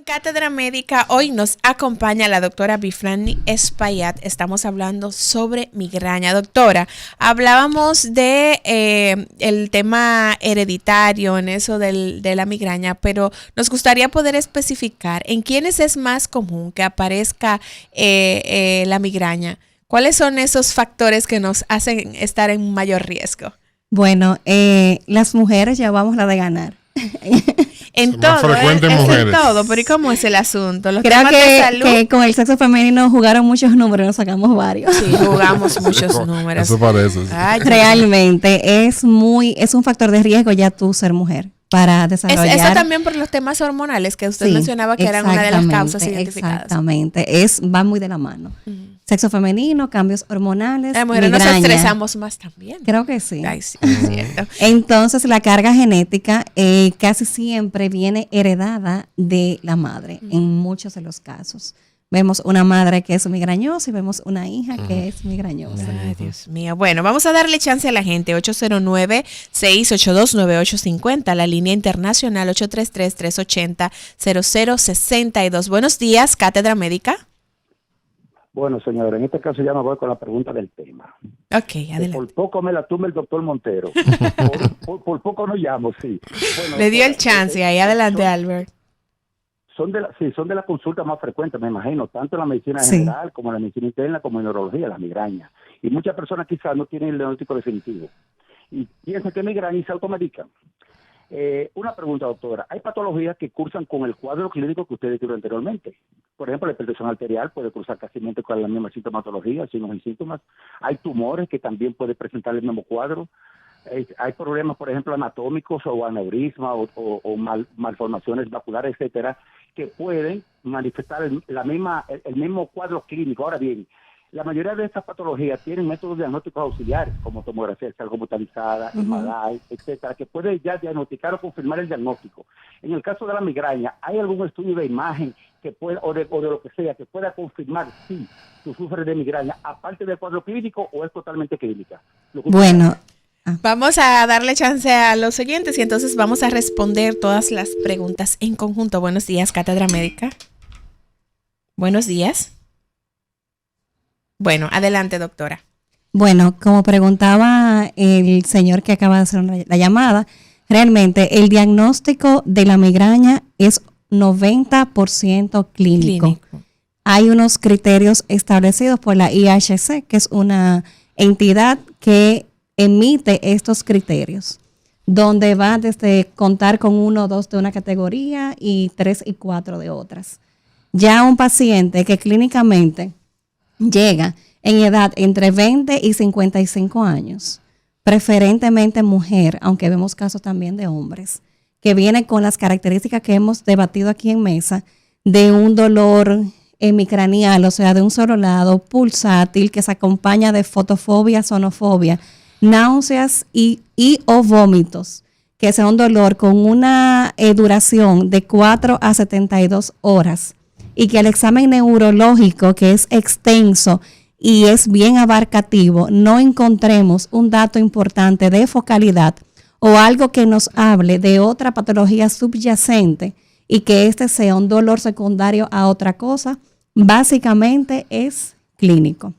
Cátedra Médica. Hoy nos acompaña la doctora Bifrani Espaillat. Estamos hablando sobre migraña. Doctora, hablábamos de el tema hereditario en eso de la migraña, pero nos gustaría poder especificar en quiénes es más común que aparezca la migraña. ¿Cuáles son esos factores que nos hacen estar en mayor riesgo? Bueno, las mujeres llevamos la de ganar. En todo, es en todo, pero ¿y cómo es el asunto? Los Creo temas de salud. que con el sexo femenino jugaron muchos números, nos sacamos varios. Sí, jugamos muchos números. Eso parece. Ay, realmente es un factor de riesgo ya tú ser mujer para desarrollar. Eso también por los temas hormonales que usted mencionaba que eran una de las causas identificadas. Exactamente, va muy de la mano. Sexo femenino, cambios hormonales, las mujeres nos estresamos más también. Creo que sí. Ay, sí, es cierto. Entonces, la carga genética casi siempre viene heredada de la madre, en muchos de los casos. Vemos una madre que es migrañosa y vemos una hija que es migrañosa. Ay, Dios mío. Bueno, vamos a darle chance a la gente. 809-682-9850, la línea internacional 833-380-0062. Buenos días, Cátedra Médica. Bueno, señora, en este caso ya me voy con la pregunta del tema. Ok, adelante. Por poco me la tumba el doctor Montero. por poco no llamo, sí. Bueno, le dio el chance ahí. Adelante, Albert. Son de la consulta más frecuentes, me imagino, tanto en la medicina general como en la medicina interna, como en neurología, la migraña. Y muchas personas quizás no tienen el diagnóstico definitivo y piensan que migraña y se automedican. Una pregunta, doctora. ¿Hay patologías que cursan con el cuadro clínico que usted describió anteriormente? Por ejemplo, la hipertensión arterial puede cursar casi con la misma sintomatología, signos y síntomas. Hay tumores que también pueden presentar el mismo cuadro. Hay problemas, por ejemplo, anatómicos o aneurisma o malformaciones vasculares, etcétera, que pueden manifestar el mismo cuadro clínico. Ahora bien, la mayoría de estas patologías tienen métodos diagnósticos auxiliares, como tomografía computarizada, MRI, etcétera, que puede ya diagnosticar o confirmar el diagnóstico. En el caso de la migraña, ¿hay algún estudio de imagen que pueda, o de lo que sea, que pueda confirmar si tú sufres de migraña, aparte del cuadro clínico, o es totalmente clínica? Bueno. Vamos a darle chance a los oyentes y entonces vamos a responder todas las preguntas en conjunto. Buenos días, Cátedra Médica. Buenos días. Bueno, adelante, doctora. Bueno, como preguntaba el señor que acaba de hacer la llamada, realmente el diagnóstico de la migraña es 90% clínico. Hay unos criterios establecidos por la IHC, que es una entidad que emite estos criterios, donde va desde contar con 1 o 2 de una categoría y 3 y 4 de otras. Ya un paciente que clínicamente llega en edad entre 20 y 55 años, preferentemente mujer, aunque vemos casos también de hombres, que viene con las características que hemos debatido aquí en mesa, de un dolor hemicranial, o sea, de un solo lado, pulsátil, que se acompaña de fotofobia, sonofobia, náuseas y o vómitos, que sea un dolor con una duración de 4 a 72 horas, y que el examen neurológico, que es extenso y es bien abarcativo, no encontremos un dato importante de focalidad o algo que nos hable de otra patología subyacente y que este sea un dolor secundario a otra cosa, básicamente es clínico.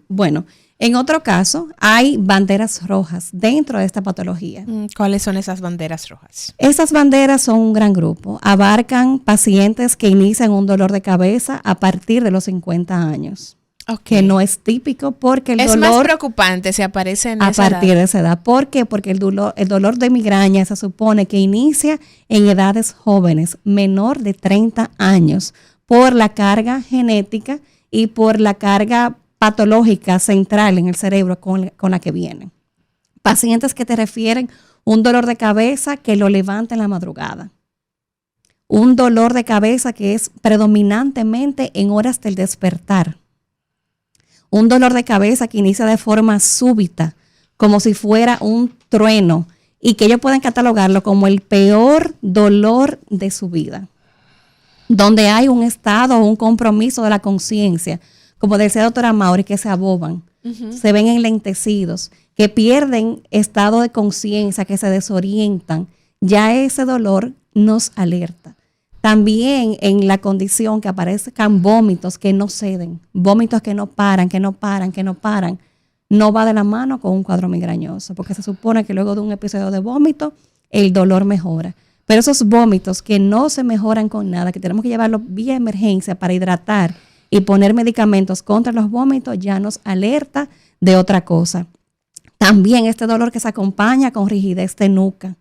Bueno, en otro caso, hay banderas rojas dentro de esta patología. ¿Cuáles son esas banderas rojas? Esas banderas son un gran grupo. Abarcan pacientes que inician un dolor de cabeza a partir de los 50 años. Okay. Que no es típico porque el dolor... Es más preocupante si aparece en esa edad. A partir de esa edad. ¿Por qué? Porque el dolor de migraña se supone que inicia en edades jóvenes, menor de 30 años, por la carga genética y por la carga patológica central en el cerebro con la que vienen. Pacientes que te refieren un dolor de cabeza que lo levanta en la madrugada. Un dolor de cabeza que es predominantemente en horas del despertar. Un dolor de cabeza que inicia de forma súbita, como si fuera un trueno, y que ellos pueden catalogarlo como el peor dolor de su vida. Donde hay un estado o un compromiso de la conciencia, como decía la doctora Mauri, que se aboban, se ven enlentecidos, que pierden estado de conciencia, que se desorientan. Ya ese dolor nos alerta También en la condición que aparezcan vómitos que no ceden, vómitos que no paran, no va de la mano con un cuadro migrañoso, porque se supone que luego de un episodio de vómito, el dolor mejora. Pero esos vómitos que no se mejoran con nada, que tenemos que llevarlos vía emergencia para hidratar y poner medicamentos contra los vómitos, ya nos alerta de otra cosa. También este dolor que se acompaña con rigidez de nuca.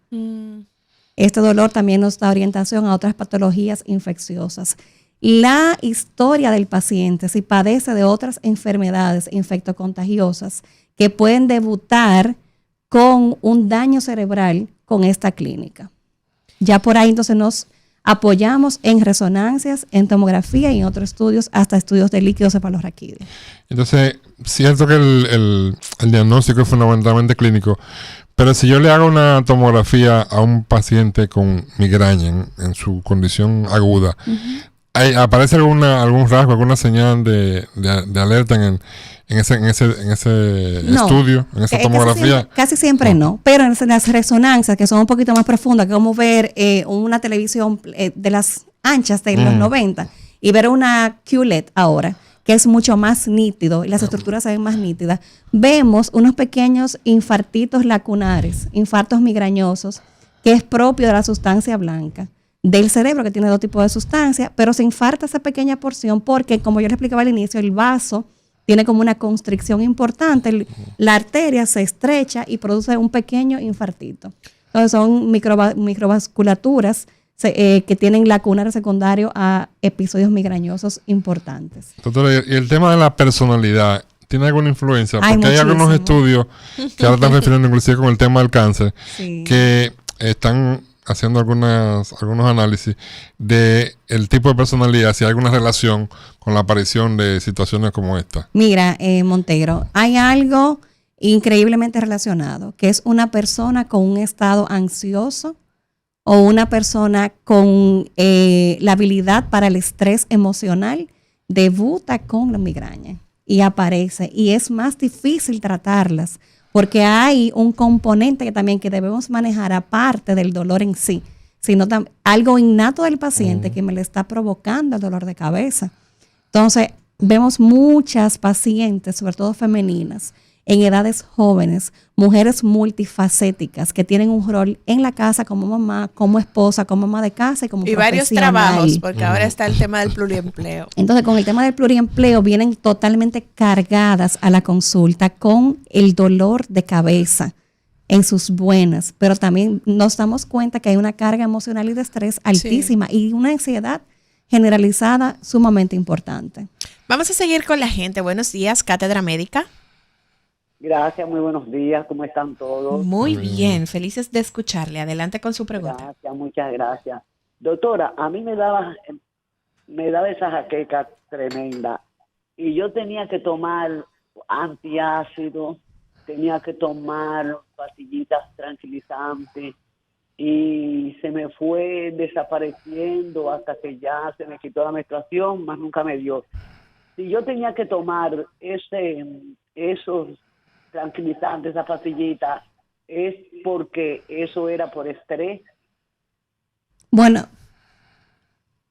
Este dolor también nos da orientación a otras patologías infecciosas. La historia del paciente, si padece de otras enfermedades infectocontagiosas que pueden debutar con un daño cerebral con esta clínica. Ya por ahí entonces nos apoyamos en resonancias, en tomografía y en otros estudios, hasta estudios de líquidos cefalorraquídeos. Entonces, cierto que el diagnóstico es fundamentalmente clínico, pero si yo le hago una tomografía a un paciente con migraña en su condición aguda, ¿aparece algún rasgo, alguna señal de alerta en ese estudio, en esa tomografía? Casi siempre no, pero en las resonancias que son un poquito más profundas, que como ver una televisión de las anchas de los 90 y ver una QLED ahora, que es mucho más nítido y las estructuras se ven más nítidas, vemos unos pequeños infartitos lacunares, infartos migrañosos, que es propio de la sustancia blanca del cerebro, que tiene dos tipos de sustancias, pero se infarta esa pequeña porción porque, como yo le explicaba al inicio, el vaso tiene como una constricción importante, la arteria se estrecha y produce un pequeño infartito. Entonces son microvasculaturas que tienen lacunares secundarios a episodios migrañosos importantes. Doctora, y el tema de la personalidad, ¿tiene alguna influencia? Porque hay algunos estudios que ahora están refiriendo inclusive con el tema del cáncer, que están haciendo algunos análisis de el tipo de personalidad, si hay alguna relación con la aparición de situaciones como esta. Mira, Montero, hay algo increíblemente relacionado, que es una persona con un estado ansioso o una persona con la habilidad para el estrés emocional, debuta con la migraña y aparece, y es más difícil tratarlas, porque hay un componente que también que debemos manejar aparte del dolor en sí, sino algo innato del paciente que me le está provocando el dolor de cabeza. Entonces, vemos muchas pacientes, sobre todo femeninas, en edades jóvenes, mujeres multifacéticas que tienen un rol en la casa como mamá, como esposa, como mamá de casa y como profesional. Y varios trabajos, porque ahora está el tema del pluriempleo. Entonces, con el tema del pluriempleo vienen totalmente cargadas a la consulta con el dolor de cabeza en sus buenas, pero también nos damos cuenta que hay una carga emocional y de estrés altísima y una ansiedad generalizada sumamente importante. Vamos a seguir con la gente. Buenos días, Cátedra Médica. Gracias, muy buenos días, ¿cómo están todos? Muy bien, felices de escucharle. Adelante con su pregunta. Gracias, muchas gracias. Doctora, a mí me daba esa jaqueca tremenda y yo tenía que tomar antiácido, tenía que tomar pastillitas tranquilizantes y se me fue desapareciendo hasta que ya se me quitó la menstruación, más nunca me dio. Si yo tenía que tomar esos tranquilizantes, esa pastillita, es porque eso era por estrés. Bueno.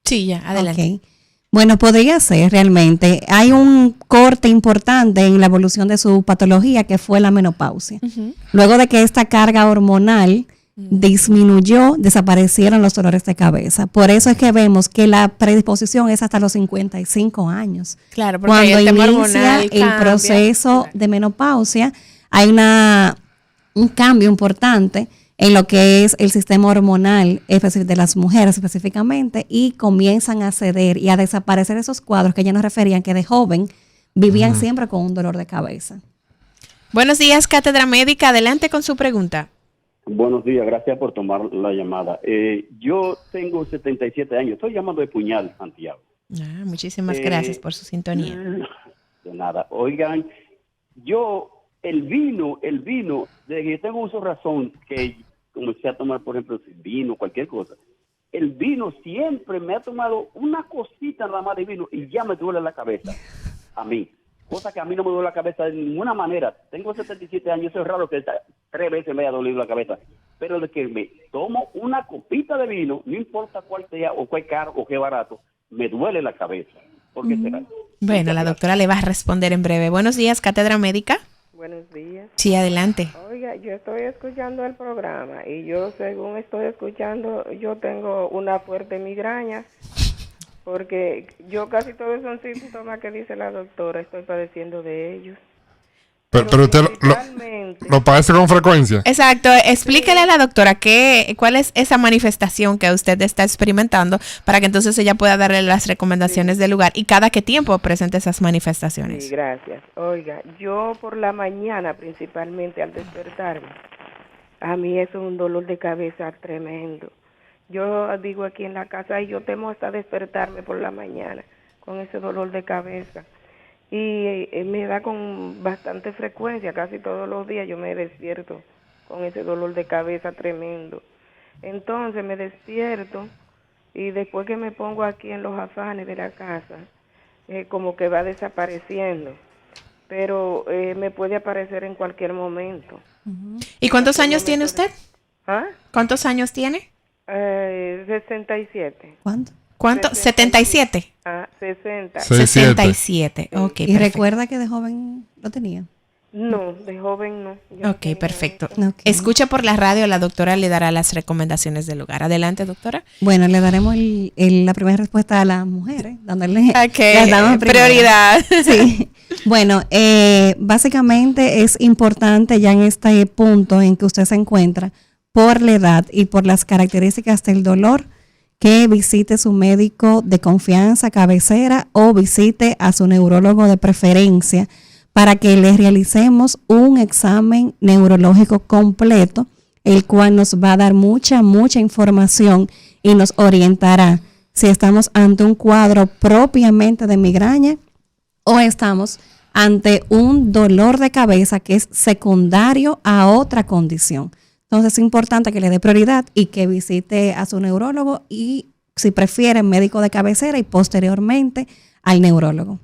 Sí, ya, adelante. Okay. Bueno, podría ser realmente. Hay un corte importante en la evolución de su patología que fue la menopausia. Luego de que esta carga hormonal disminuyó, desaparecieron los dolores de cabeza. Por eso es que vemos que la predisposición es hasta los 55 años. Claro, porque cuando el tema inicia hormonal el proceso de menopausia, hay un cambio importante en lo que es el sistema hormonal de las mujeres específicamente, y comienzan a ceder y a desaparecer esos cuadros que ya nos referían que de joven vivían siempre con un dolor de cabeza. Buenos días, Cátedra Médica. Adelante con su pregunta. Buenos días, gracias por tomar la llamada. Yo tengo 77 años, estoy llamando de Puñal, Santiago. Muchísimas gracias por su sintonía. De nada. Oigan, el vino, de que yo tengo uso razón, que comencé a tomar, por ejemplo, vino, cualquier cosa, el vino siempre me ha tomado una cosita nada más de vino y ya me duele la cabeza, a mí. Cosa que a mí no me duele la cabeza de ninguna manera. Tengo 77 años, eso es raro que 3 veces me haya dolido la cabeza. pero de que me tomo una copita de vino, no importa cuál sea, o cuál caro, o qué barato, me duele la cabeza. ¿Por qué será? Bueno, la doctora le va a responder en breve. Buenos días, Cátedra Médica. Buenos días. Sí, adelante. Oiga, yo estoy escuchando el programa y yo, según estoy escuchando, yo tengo una fuerte migraña porque yo casi todos son síntomas que dice la doctora, estoy padeciendo de ellos. Pero usted lo padece con frecuencia. Exacto, explíquele a la doctora cuál es esa manifestación que usted está experimentando para que entonces ella pueda darle las recomendaciones del lugar y cada qué tiempo presente esas manifestaciones. Sí, gracias. Oiga, yo por la mañana principalmente al despertarme, a mí es un dolor de cabeza tremendo. Yo digo aquí en la casa y yo temo hasta despertarme por la mañana con ese dolor de cabeza. Y me da con bastante frecuencia, casi todos los días yo me despierto con ese dolor de cabeza tremendo. Entonces me despierto y después que me pongo aquí en los afanes de la casa, como que va desapareciendo, pero me puede aparecer en cualquier momento. ¿Y cuántos años tiene usted? ¿Ah? ¿Cuántos años tiene? 67. ¿Cuánto? 77. 60. 67. Ok, ¿Y perfecto. recuerda que de joven lo tenía? No, de joven no. Yo Ok, tengo perfecto. eso. Ok. Escucha por la radio, la doctora le dará las recomendaciones del lugar. Adelante, doctora. Bueno, le daremos la primera respuesta a las mujeres, dándole Ok, las damas primero. prioridad. Sí. Bueno, básicamente es importante ya en este punto en que usted se encuentra, por la edad y por las características del dolor, que visite su médico de confianza, cabecera, o visite a su neurólogo de preferencia para que le realicemos un examen neurológico completo, el cual nos va a dar mucha información y nos orientará si estamos ante un cuadro propiamente de migraña o estamos ante un dolor de cabeza que es secundario a otra condición. Entonces es importante que le dé prioridad y que visite a su neurólogo y, si prefiere, médico de cabecera y posteriormente al neurólogo.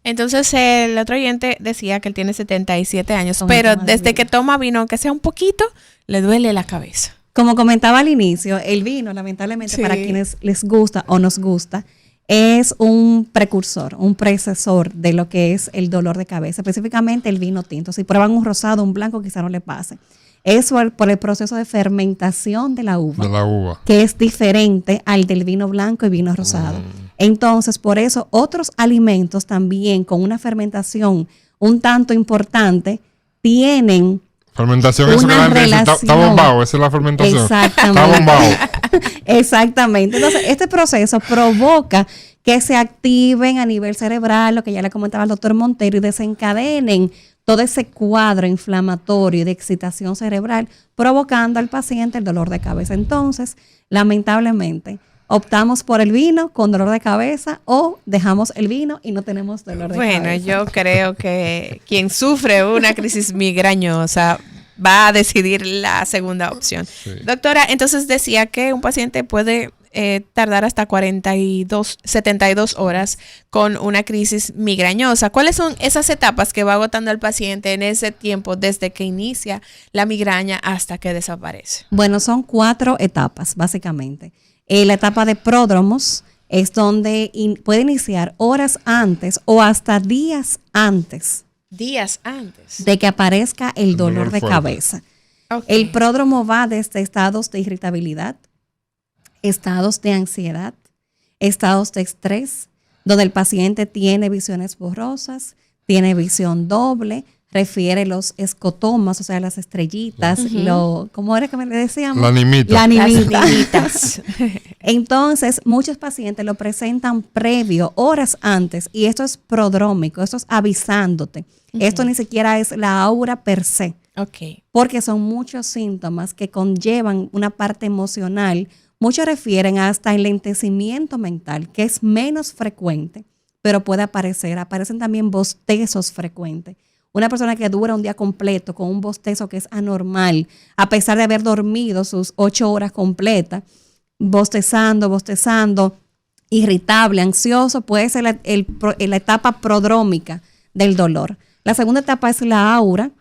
Entonces el otro oyente decía que él tiene 77 años, Con pero el tema del desde vino. que toma vino, aunque sea un poquito, le duele la cabeza. Como comentaba al inicio, el vino, lamentablemente, Sí. para quienes les gusta o nos gusta, es un precursor, un precesor de lo que es el dolor de cabeza, específicamente el vino tinto. Si prueban un rosado, un blanco, quizá no le pase. Eso por el proceso de fermentación de la uva, De la uva. que es diferente al del vino blanco y vino rosado. Entonces, por eso, otros alimentos también con una fermentación un tanto importante tienen Fermentación, eso que una la gente dice, está relación. bombado, esa es la fermentación. Exactamente. Está bombado. Exactamente. Entonces, este proceso provoca que se activen a nivel cerebral, lo que ya le comentaba el doctor Montero, y desencadenen todo ese cuadro inflamatorio y de excitación cerebral, provocando al paciente el dolor de cabeza. Entonces, lamentablemente, optamos por el vino con dolor de cabeza o dejamos el vino y no tenemos dolor de cabeza. Bueno, yo creo que quien sufre una crisis migrañosa va a decidir la segunda opción. Sí. Doctora, entonces decía que un paciente puede tardar hasta 72 horas con una crisis migrañosa. ¿Cuáles son esas etapas que va agotando al paciente en ese tiempo desde que inicia la migraña hasta que desaparece? Bueno, son 4 etapas, básicamente. La etapa de pródromos es donde puede iniciar horas antes o hasta días antes Días antes. de que aparezca el dolor de fuerte. cabeza. Ok. El pródromo va desde estados de irritabilidad, estados de ansiedad, estados de estrés, donde el paciente tiene visiones borrosas, tiene visión doble, refiere los escotomas, o sea, las estrellitas, ¿cómo era que me le decíamos? La animita. La Las animita. nimitas. Entonces, muchos pacientes lo presentan previo, horas antes, y esto es prodrómico, esto es avisándote. Esto ni siquiera es la aura per se, Ok. porque son muchos síntomas que conllevan una parte emocional. Muchos refieren hasta enlentecimiento mental, que es menos frecuente, pero puede aparecer. Aparecen también bostezos frecuentes. Una persona que dura un día completo con un bostezo que es anormal, a pesar de haber dormido sus 8 horas completas, bostezando, irritable, ansioso, puede ser la etapa prodrómica del dolor. La segunda etapa es la aura,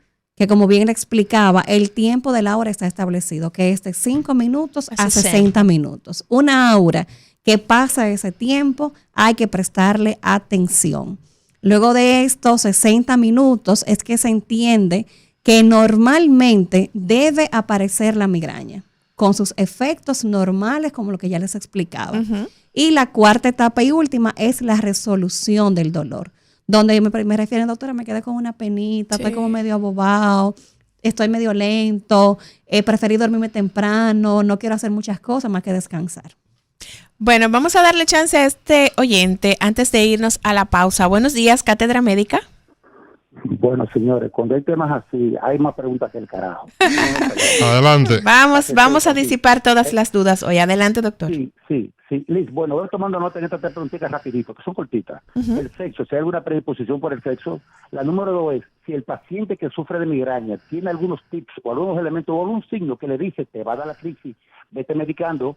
que como bien le explicaba, el tiempo de la aura está establecido, que es de 5 minutos a 60 minutos. Una aura que pasa ese tiempo, hay que prestarle atención. Luego de estos 60 minutos es que se entiende que normalmente debe aparecer la migraña, con sus efectos normales, como lo que ya les explicaba. Y la cuarta etapa y última es la resolución del dolor, donde me refieren, doctora, me quedé con una penita, estoy como medio abobado, estoy medio lento, preferí dormirme temprano, no quiero hacer muchas cosas más que descansar. Bueno, vamos a darle chance a este oyente antes de irnos a la pausa. Buenos días, Cátedra Médica. Bueno, señores, cuando hay temas así, hay más preguntas que el carajo. Adelante. Vamos a disipar todas las dudas hoy. Adelante, doctor. Sí. Liz, bueno, voy tomando nota en estas tres preguntitas rapidito, que son cortitas. El sexo, si hay alguna predisposición por el sexo. La número 2 es, si el paciente que sufre de migraña tiene algunos tips o algunos elementos o algún signo que le dice, te va a dar la crisis, vete medicando.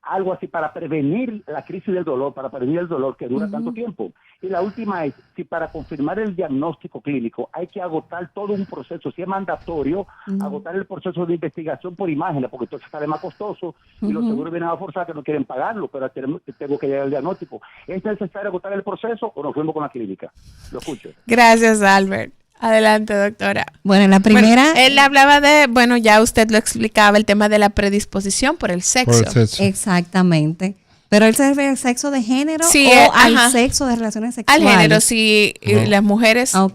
Algo así para prevenir la crisis del dolor, para prevenir el dolor que dura tanto tiempo. Y la última es, si para confirmar el diagnóstico clínico hay que agotar todo un proceso, si es mandatorio, agotar el proceso de investigación por imágenes, porque entonces sale más costoso y los seguros vienen a forzar que no quieren pagarlo, pero tengo que llegar al diagnóstico. ¿Es necesario agotar el proceso o nos fuimos con la clínica? Lo escucho. Gracias, Albert. Adelante, doctora. Bueno, la primera... él hablaba de, ya usted lo explicaba, el tema de la predisposición por el sexo. Exactamente. Pero él se refiere al sexo de género al sexo de relaciones sexuales. Al género, sí, las mujeres o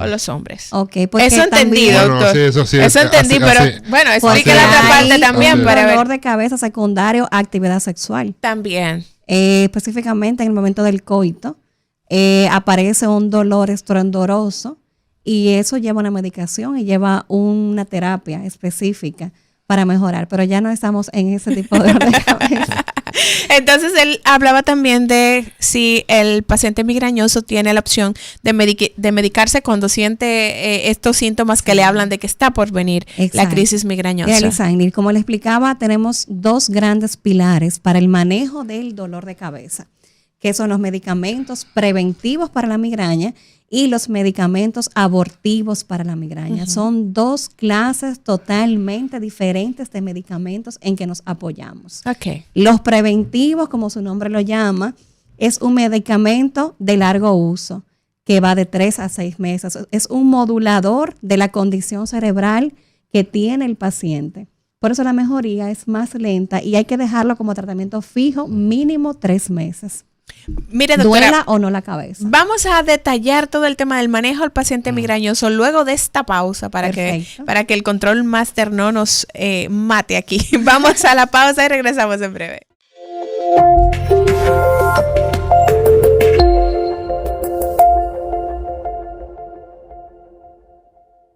los hombres. Eso entendí, doctor. Eso entendí, pero bueno, explique la otra parte también para ver. Dolor de cabeza secundario a actividad sexual. También. Específicamente en el momento del coito, aparece un dolor estruendoroso. Y eso lleva una medicación y lleva una terapia específica para mejorar. Pero ya no estamos en ese tipo de dolor de cabeza. Entonces, él hablaba también de si el paciente migrañoso tiene la opción de medicarse cuando siente estos síntomas que le hablan de que está por venir la crisis migrañosa. Lisandri, como le explicaba, tenemos 2 grandes pilares para el manejo del dolor de cabeza, que son los medicamentos preventivos para la migraña y los medicamentos abortivos para la migraña. Son 2 clases totalmente diferentes de medicamentos en que nos apoyamos. Los preventivos, como su nombre lo llama, es un medicamento de largo uso que va de 3 a 6 meses. Es un modulador de la condición cerebral que tiene el paciente. Por eso la mejoría es más lenta y hay que dejarlo como tratamiento fijo mínimo 3 meses. Mire, doctora, duela o no la cabeza. Vamos a detallar todo el tema del manejo del paciente migrañoso luego de esta pausa para que el control master no nos mate aquí. Vamos a la pausa y regresamos en breve.